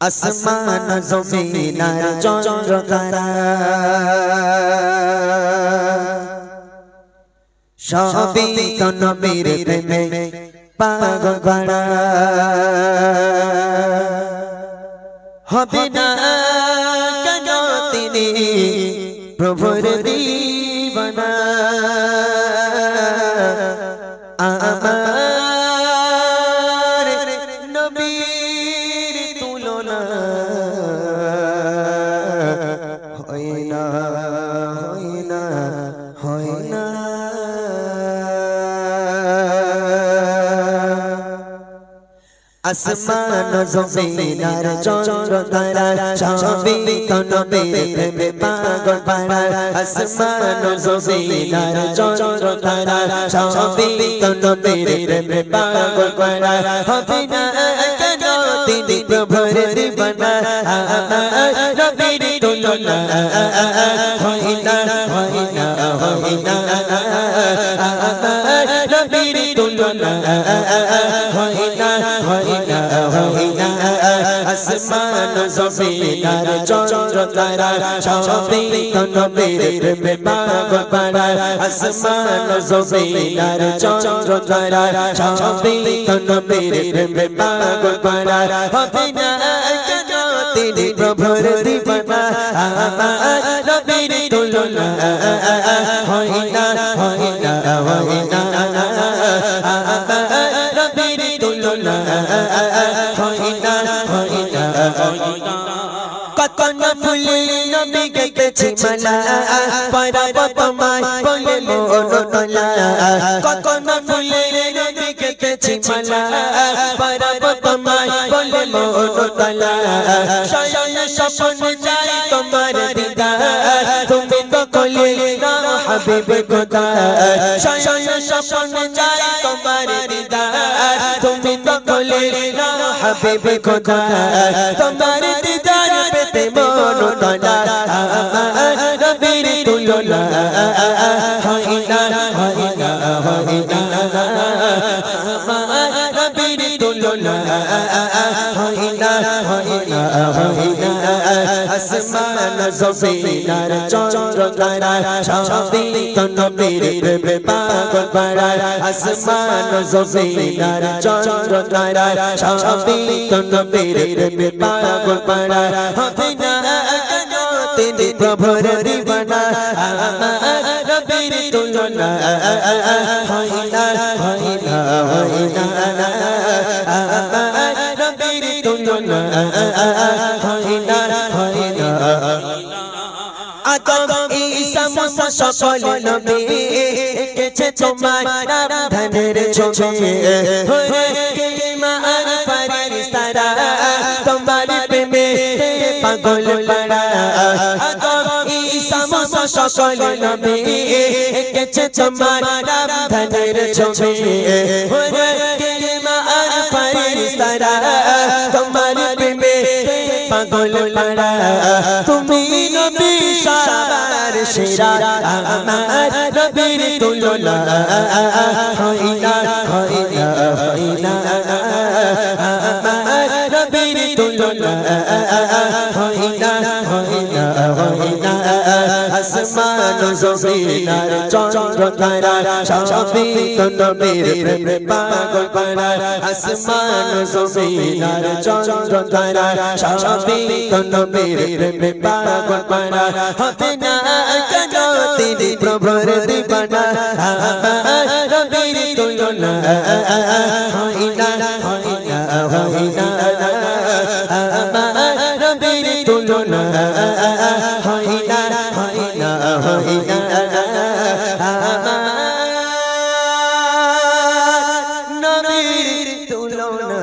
আসমান জমিন আর চন্দ্র তারা সবই তো নবীর প্রেমে পাগল করা হবে না কেন তিনি প্রভুর দিবানা আমার নবীর তুলনা হয় না হয় না হয় না আসমান জমিন আর চন্দ্র তারা সবই তো নবীর প্রেমে পাগল পারা আসমান জমিন আর চন্দ্র তারা সবই তো নবীর প্রেমে পাগল পারা হবে না কেন তিনি প্রভুর দিবানা আমার নবীর তুলনা হয় না হয় না হয় না আমার নবীর তুলনা হয় না হয় না হয় না আসমান জমিন আর চন্দ্র তারা সবই তো নবীর প্রেমে পাগল পারা আসমান জমিন আর চন্দ্র তারা সবই তো নবীর প্রেমে পাগল পারা হবে না কেন তিনি প্রভুর দিবানা আমার নবীর তুলনা হয় না হয় না হয় না আমার নবীর তুলনা হয় না হয় না হয় না কত না ফুলে নবী গেছে মালা পরাব তোমায় বলে মন তোলা কত না ফুলে নবী গেছে মালা পরাব তোমায় বলে মন তোলা শয়ন স্বপ্ন যাই তোমার দিদার তুমি তো কলে না হাবিব খোদা শয়ন স্বপ্ন যাই তোমার দিদার তুমি তো কলে না হাবিব খোদা তোমার দিদার পেতে মন তোলা আমার নবীর তুলনা হয় না হয় না হয় না আমার নবীর তুলনা হয় না হয় না হয় না আসমান জমিন আর চন্দ্র তারা সবই তো নবীর প্রেমে পাগল পারা আসমান জমিন আর চন্দ্র তারা সবই তো নবীর প্রেমে পাগল পারা হবে না কেন তিনি প্রভুর দিবানা আমার নবীর তুলনা হয় না হয় না হয় না আমার নবীর তুলনা হয় না হয় না আদম ঈসা মুসা সকল নবী এঁকেছে তোমার নাম ধানের ছবি হয়ে কালিমা আর ফেরেশতারা তোমার প্রেমে পাগল পারা আদম ঈসা মুসা সকল নবী এঁকেছে তোমার নাম ধানের ছবি হয়ে কালিমা আর ফেরেশতারা তোমার প্রেমে পাগল পারা তুমি নবী সবার সেরা আমার নবীর তুলনা হয় না হয় না হয় না আমার নবীর তুলনা হয় না হয় না হয় না আসমান জমিন আর চন্দ্র তারা সবই তো নবীর প্রেমে পাগল পারা আসমান জমিন আর চন্দ্র তারা সবই তো নবীর প্রেমে পাগল পারা হবে না কেন তিনি প্রভুর দিবানা আমার নবীর তুলনা হয় না হয় না হয় না আমার নবীর তুলনা হয় না হয় না হয় না আমার নবীর তুলনা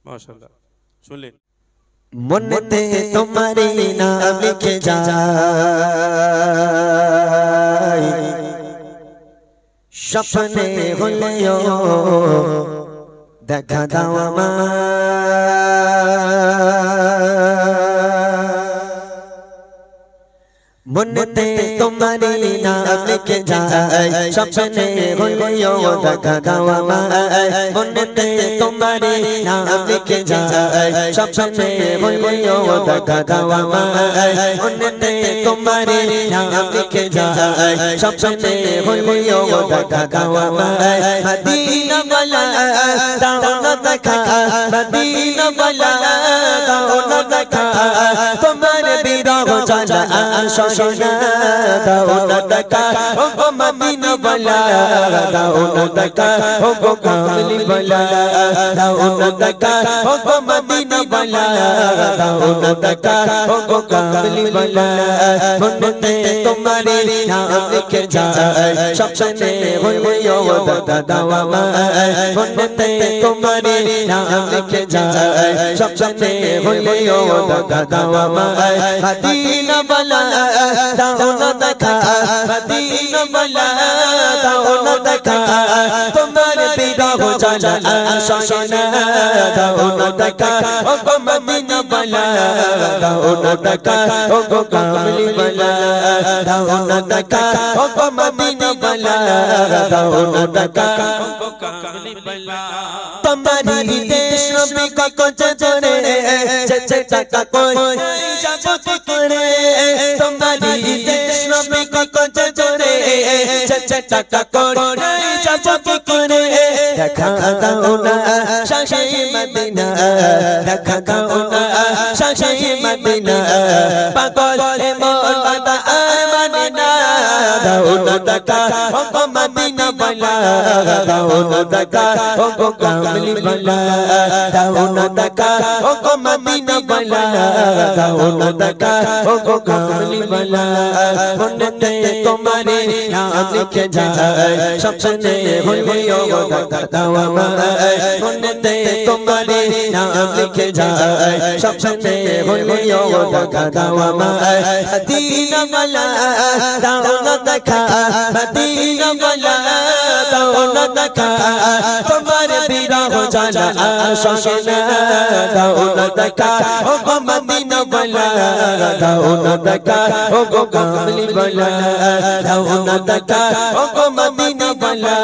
माशाल्लाह सुन ले মনেতে তোমারই নাম লিখে যায় স্বপ্নে হলেও দেখা দাও মনেতে তোমারি নাম লিখে যায় স্বপ্নে হলেও দেখা দাও মনেতে তোমারি নাম লিখে যায় স্বপ্নে হলেও দেখা দাও মনেতে তোমারি নাম লিখে যায় স্বপ্নে হলেও দেখা দাও মদিনা वाला দাও না দেখা মদিনা वाला দাও না দেখা তোমার বিরহ জ্বালা শোনা দাও না দেখা ও গো মদিনা वाला দাও না দেখা ও গো কামলি वाला দাও না দেখা ও গো মদিনা वाला দাও না দেখা ও গো কামলি वाला মনেতে তোমারি নাম লিখে যায় স্বপ্নে হলেও দেখা দাও মনেতে তোমারি নাম লিখে যায় স্বপ্নে হলেও দেখা দাও মদিনা वाला দাও না দেখা মদিনা वाला দাও না দেখা তোমার বিরহ জ্বালা শোনা দাও না দেখা ও গো মদিনা वाला দাও না দেখা ও গো কামলি वाला দাও না দেখা ও গো মদিনা वाला দাও না দেখা ও গো কামলি वाला তোমারি দেশ নবী কত জোরে চেচে টাকা কই যাব কি করে তোমারি দেশ নবী কত জোরে চেচে টাকা কই যাব কি করে দেখা দাও না শাহে মদিনা দেখা দাও না শাহে মদিনা পাগল মন বাদা মানে না দাও না দেখা ও গো মদিনা वाला দাও না দেখা ও গো কামলি वाला দাও না দেখা ও গো মদিনা वाला দাও না দেখা ও গো কামলি वाला মনেতে তোমারি নাম লিখে যায় স্বপ্নে হলেও দেখা দাও মনেতে তোমারি নাম লিখে যায় স্বপ্নে হলেও দেখা দাও মদিনা वाला দাও না দেখা মদিনা वाला দাও না দেখা তোমার বিরহ জ্বালা শোনা দাও না দেখা ও গো মদিনা वाला দাও না দেখা ও গো কামলি वाला দাও না দেখা ও গো মদিনা वाला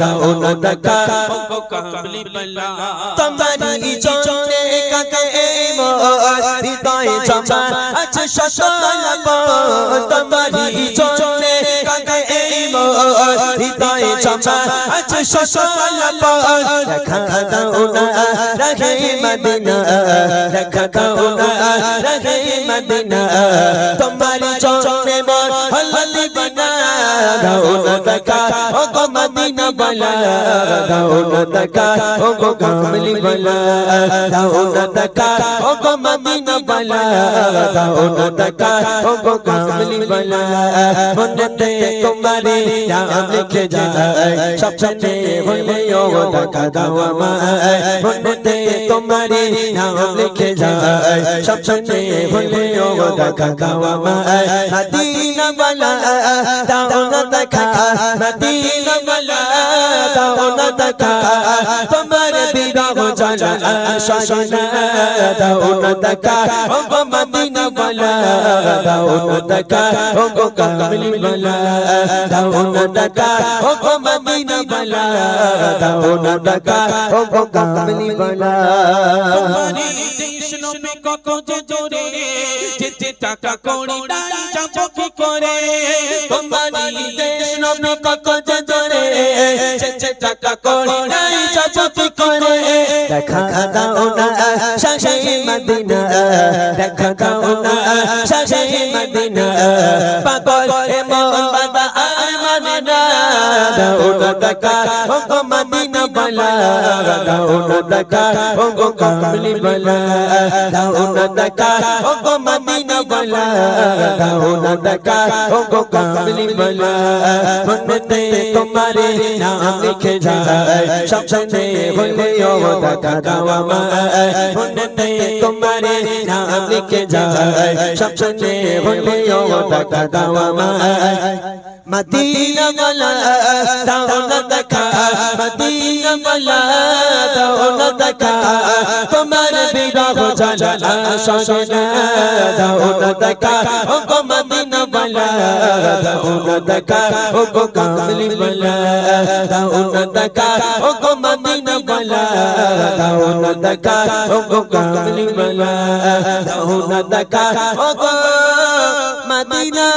দাও না দেখা ও গো কামলি वाला তোমারি চরণে কাকে মোর হৃদয়ে জমা আছে সকল তোমারি চরণে কাকে মোর হৃদয়ে জমা আছে সকল দেখা দাও না রাহে মদিনা দেখা দাও না রাহে মদিনা তোমারি চরণে মোর হললি বনা দাও না দেখা ও গো মদিনা वाला দাও না দেখা ও গো কামলি वाला দাও না দেখা ও গো মদিনা वाला দাও না দেখা ও গো কামলি वाला মনেতে তোমারি নাম লিখে যায় স্বপ্নে হলেও দেখা দাও মনেতে তোমারি নাম লিখে যায় স্বপ্নে হলেও দেখা দাও মদিনা वाला দাও না দেখা মদিনা वाला দাও না দেখা তোমার বিরহ জ্বালা শোনা দাও না দেখা ও গো মদিনা वाला দাও না দেখা ও গো কামলি वाला দাও না দেখা ও গো মদিনা वाला দাও না দেখা ও গো কামলি वाला তোমারি দেশ নবী কত জোরে যেতে টাকা কড়ি নাই যাব কি করে তোমারি দেশ নবী কত জোরে যেতে টাকা কড়ি নাই যাব কি করে দেখা দাও না শাহে মদিনা দেখা দাও না শাহে মদিনা পাগল মন বাদা মানে না দাও না দেখা ও গো মদিনা वाला দাও না দেখা ও গো কামলি वाला দাও না দেখা ও গো মদিনা वाला দাও না দেখা ও গো কামলি वाला মনেতে তোমারি নাম লিখে যায় স্বপ্নে হলেও দেখা দাও মনেতে তোমারি নাম লিখে যায় স্বপ্নে হলেও দেখা দাও মদিনা वाला দাও না দেখা মদিনা वाला দাও না দেখা তোমার বিরহ জ্বালা সহে না দাও না দেখা ও গো মদিনা वाला দাও না দেখা ও গো কামলি वाला দাও না দেখা ও গো মদিনা वाला দাও না দেখা ও গো কামলি वाला দাও না দেখা ও গো মদিনা